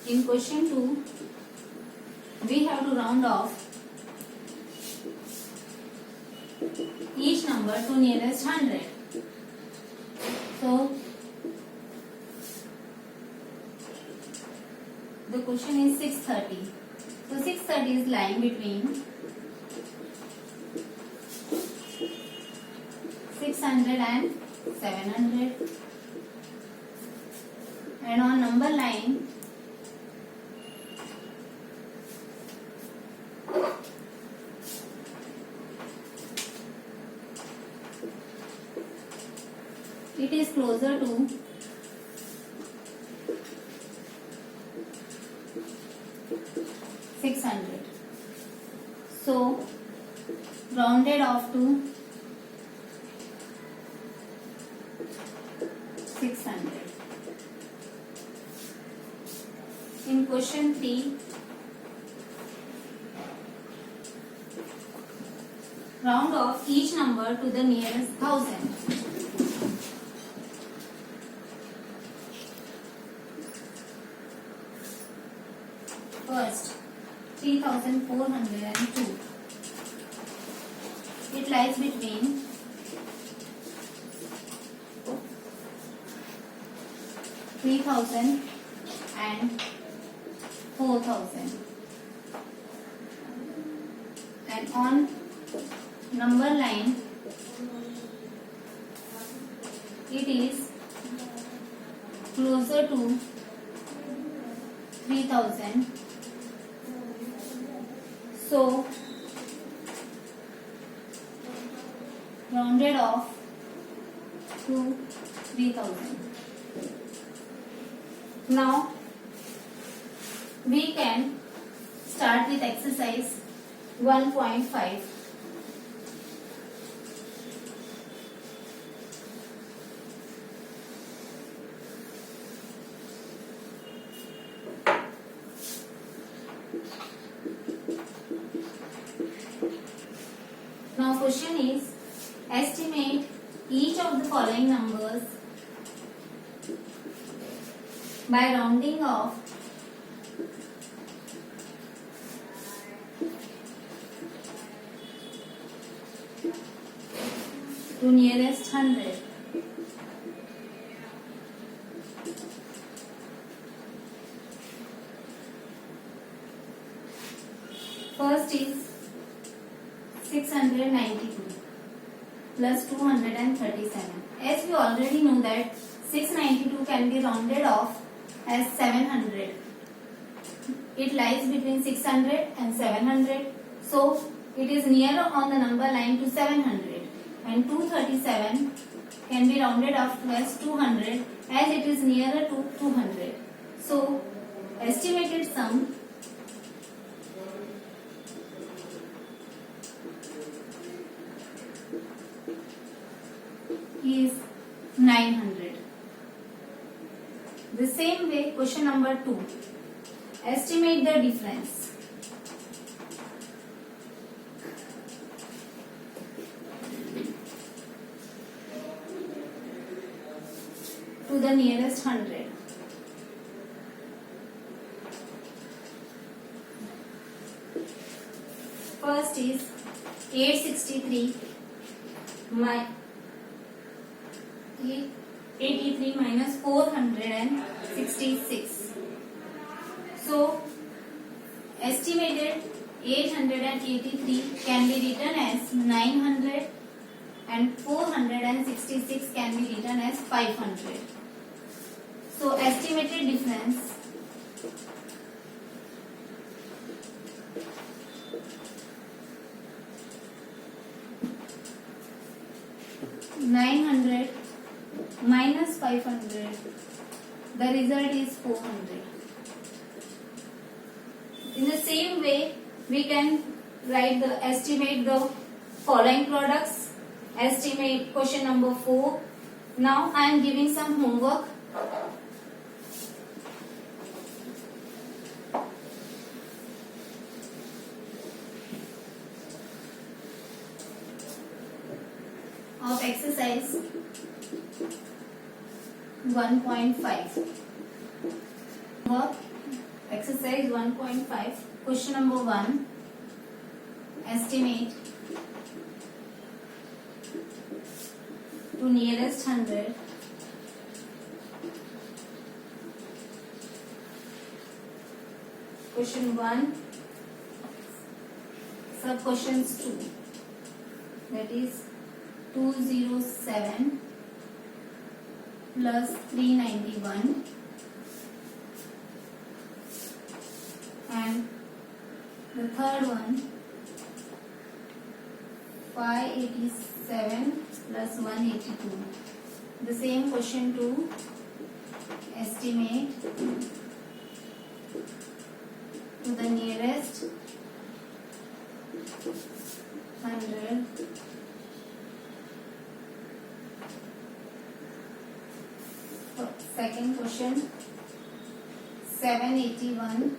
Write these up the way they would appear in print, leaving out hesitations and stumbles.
In question 2, we have to round off each number to nearest 100. So, the question is 630. So, 630 is lying between 600 and 700. And on number line, it is closer to 600. So, rounded off to 600. In question 3, round off each number to the nearest 1000. First, 3402. It lies between 3000 and 4000. And on number line, it is closer to 3000. So, rounded off to 3000. Now, we can start with exercise 1.5. Now, question is, estimate each of the following numbers by rounding off to nearest 100. First is 692 plus 237. As we already know that 692 can be rounded off as 700. It lies between 600 and 700. So, it is nearer on the number line to 700. And 237 can be rounded off to as 200 as it is nearer to 200. So, estimated sum is 900. The same way, question number 2. Estimate the difference. To the nearest 100. First is 863 83 minus 466. So, estimated 883 can be written as 900 and 466 can be written as 500. So, estimated difference (900) minus 500, the result is 400. In the same way, we can estimate the following products. Estimate question number 4. Now I am giving some homework. Of exercise 1.5. exercise 1.5, question number 1, estimate to nearest 100 question 1, sub questions 2, that is 207 plus 391 and the third one 587 plus 182. The same question 2, estimate to the nearest 100 second question 781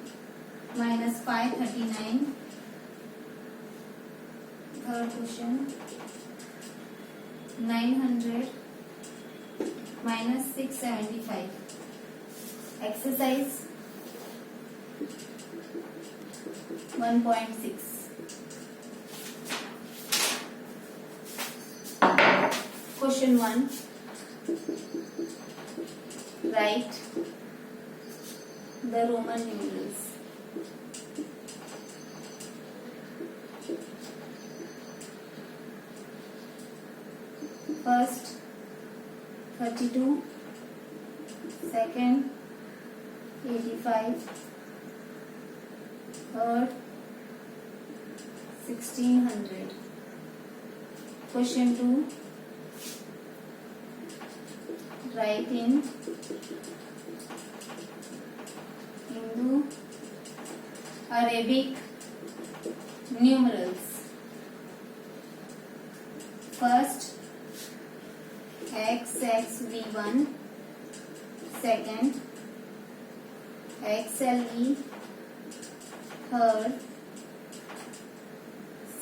minus 539. Third question 900 minus 675. Exercise 1.6. Question 1. Write the Roman numerals. First 32, second 85, third 1600. Question 2, write in Hindu Arabic numerals. First XXV1, second XLE, third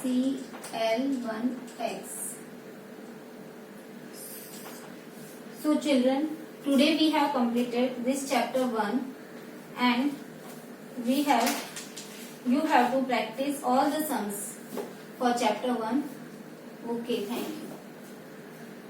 CL1X. So children, today we have completed this chapter 1 and you have to practice all the sums for chapter 1. Okay, thank you.